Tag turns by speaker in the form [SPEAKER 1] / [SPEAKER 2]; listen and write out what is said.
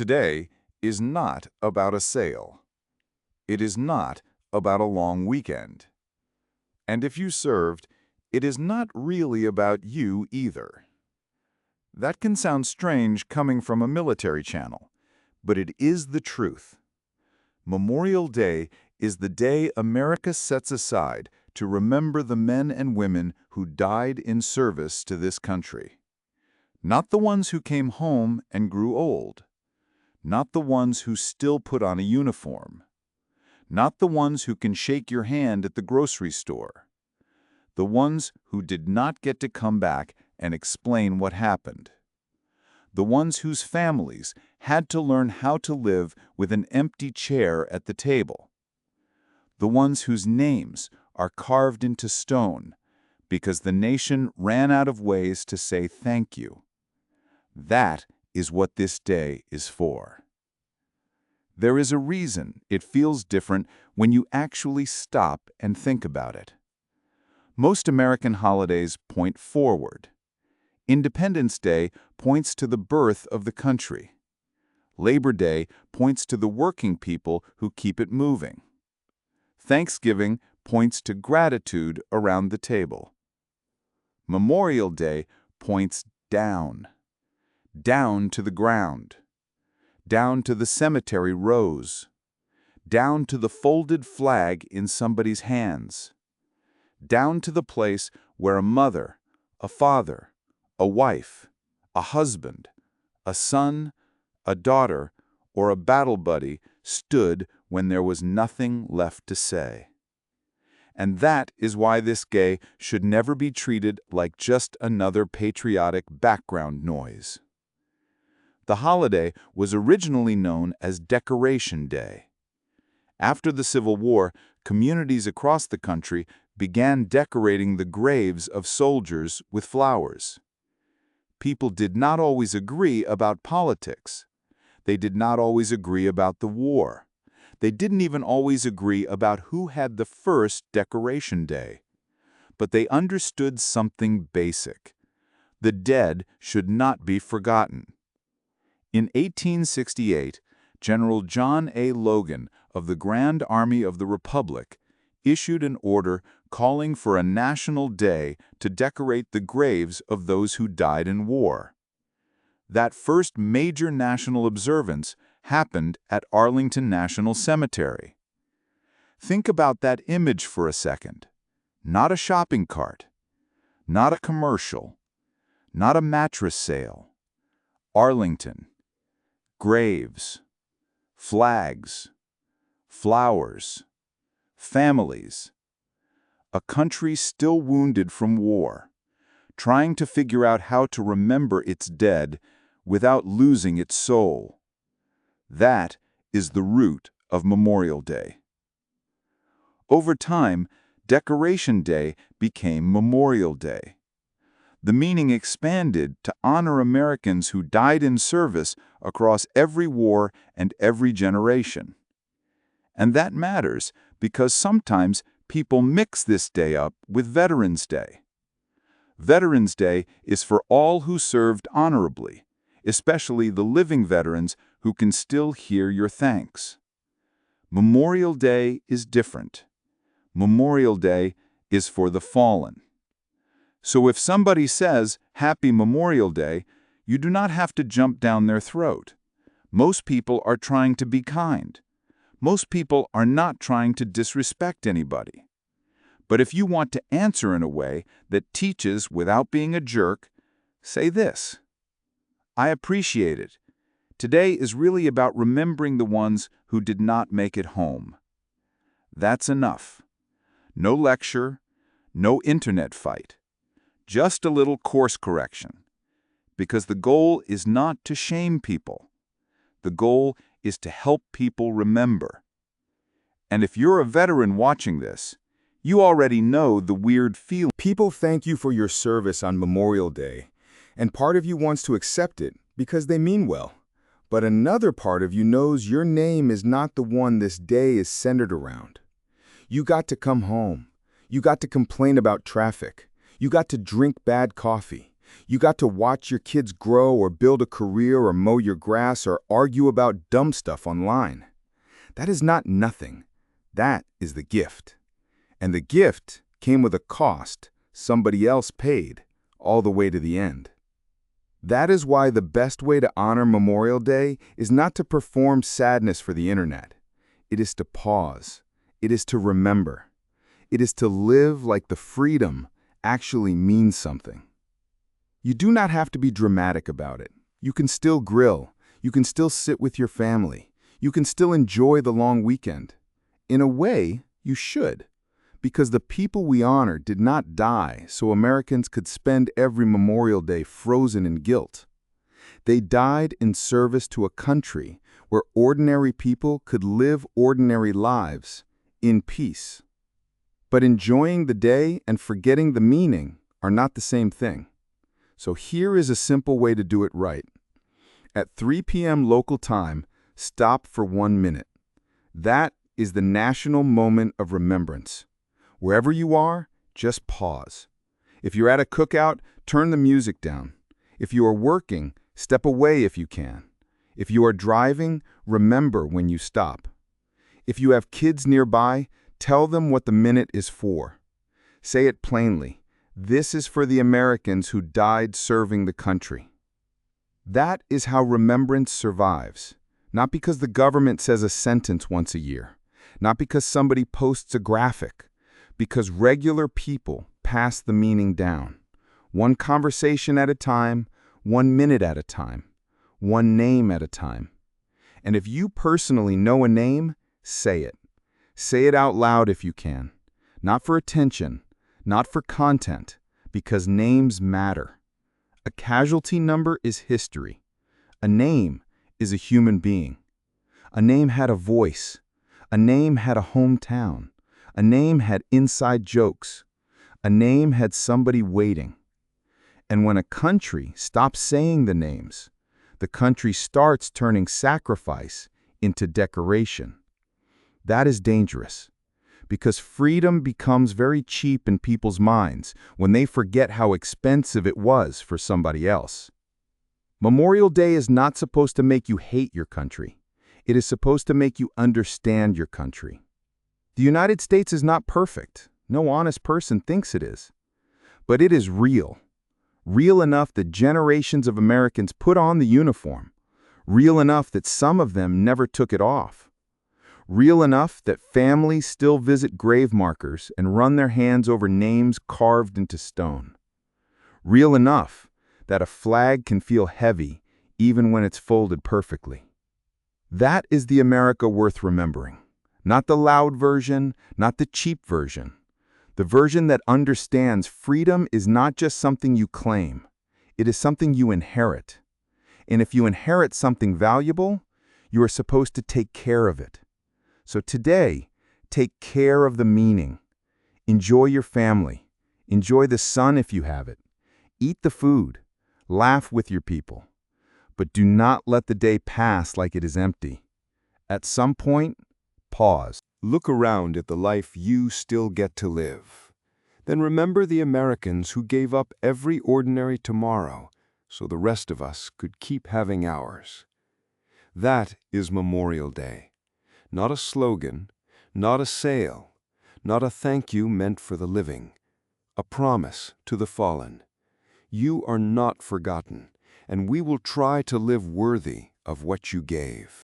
[SPEAKER 1] Today is not about a sale. It is not about a long weekend. And if you served, it is not really about you either. That can sound strange coming from a military channel, but it is the truth. Memorial Day is the day America sets aside to remember the men and women who died in service to this country. Not the ones who came home and grew old. Not the ones who still put on a uniform. Not the ones who can shake your hand at the grocery store. The ones who did not get to come back and explain what happened. The ones whose families had to learn how to live with an empty chair at the table. The ones whose names are carved into stone because the nation ran out of ways to say thank you. That is what this day is for. There is a reason it feels different when you actually stop and think about it. Most American holidays point forward. Independence Day points to the birth of the country. Labor Day points to the working people who keep it moving. Thanksgiving points to gratitude around the table. Memorial Day points down. Down to the ground. Down to the cemetery rows. Down to the folded flag in somebody's hands. Down to the place where a mother, a father, a wife, a husband, a son, a daughter, or a battle buddy stood when there was nothing left to say. And that is why this day should never be treated like just another patriotic background noise. The holiday was originally known as Decoration Day. After the Civil War, communities across the country began decorating the graves of soldiers with flowers. People did not always agree about politics. They did not always agree about the war. They didn't even always agree about who had the first Decoration Day. But they understood something basic. The dead should not be forgotten. In 1868, General John A. Logan of the Grand Army of the Republic issued an order calling for a national day to decorate the graves of those who died in war. That first major national observance happened at Arlington National Cemetery. Think about that image for a second. Not a shopping cart, not a commercial, not a mattress sale. Arlington. Graves, flags, flowers, families. A country still wounded from war, trying to figure out how to remember its dead without losing its soul. That is the root of Memorial Day. Over time, Decoration Day became Memorial Day. The meaning expanded to honor Americans who died in service across every war and every generation. And that matters because sometimes people mix this day up with Veterans Day. Veterans Day is for all who served honorably, especially the living veterans who can still hear your thanks. Memorial Day is different. Memorial Day is for the fallen. So if somebody says, Happy Memorial Day, you do not have to jump down their throat. Most people are trying to be kind. Most people are not trying to disrespect anybody. But if you want to answer in a way that teaches without being a jerk, say this: I appreciate it. Today is really about remembering the ones who did not make it home. That's enough. No lecture, no internet fight. Just a little course correction. Because the goal is not to shame people. The goal is to help people remember. And if you're a veteran watching this, you already know the weird feeling.
[SPEAKER 2] People thank you for your service on Memorial Day, and part of you wants to accept it because they mean well. But another part of you knows your name is not the one this day is centered around. You got to come home. You got to complain about traffic. You got to drink bad coffee. You got to watch your kids grow or build a career or mow your grass or argue about dumb stuff online. That is not nothing. That is the gift. And the gift came with a cost somebody else paid, all the way to the end. That is why the best way to honor Memorial Day is not to perform sadness for the internet. It is to pause. It is to remember. It is to live like the freedom actually means something. You do not have to be dramatic about it. You can still grill. You can still sit with your family. You can still enjoy the long weekend. In a way, you should. Because the people we honor did not die so Americans could spend every Memorial Day frozen in guilt. They died in service to a country where ordinary people could live ordinary lives in peace. But enjoying the day and forgetting the meaning are not the same thing. So here is a simple way to do it right. At 3 p.m. local time, stop for 1 minute. That is the National Moment of Remembrance. Wherever you are, just pause. If you're at a cookout, turn the music down. If you are working, step away if you can. If you are driving, remember when you stop. If you have kids nearby, tell them what the minute is for. Say it plainly. This is for the Americans who died serving the country. That is how remembrance survives. Not because the government says a sentence once a year. Not because somebody posts a graphic. Because regular people pass the meaning down. One conversation at a time, 1 minute at a time, one name at a time. And if you personally know a name, say it. Say it out loud if you can. Not for attention, not for content, because names matter. A casualty number is history. A name is a human being. A name had a voice. A name had a hometown. A name had inside jokes. A name had somebody waiting. And when a country stops saying the names, the country starts turning sacrifice into decoration. That is dangerous, because freedom becomes very cheap in people's minds when they forget how expensive it was for somebody else. Memorial Day is not supposed to make you hate your country. It is supposed to make you understand your country. The United States is not perfect. No honest person thinks it is. But it is real. Real enough that generations of Americans put on the uniform. Real enough that some of them never took it off. Real enough that families still visit grave markers and run their hands over names carved into stone. Real enough that a flag can feel heavy even when it's folded perfectly. That is the America worth remembering. Not the loud version, not the cheap version. The version that understands freedom is not just something you claim. It is something you inherit. And if you inherit something valuable, you are supposed to take care of it. So today, take care of the meaning. Enjoy your family. Enjoy the sun if you have it. Eat the food. Laugh with your people. But do not let the day pass like it is empty. At some point, pause.
[SPEAKER 3] Look around at the life you still get to live. Then remember the Americans who gave up every ordinary tomorrow so the rest of us could keep having ours. That is Memorial Day. Not a slogan, not a sale, not a thank you meant for the living. A promise to the fallen. You are not forgotten, and we will try to live worthy of what you gave.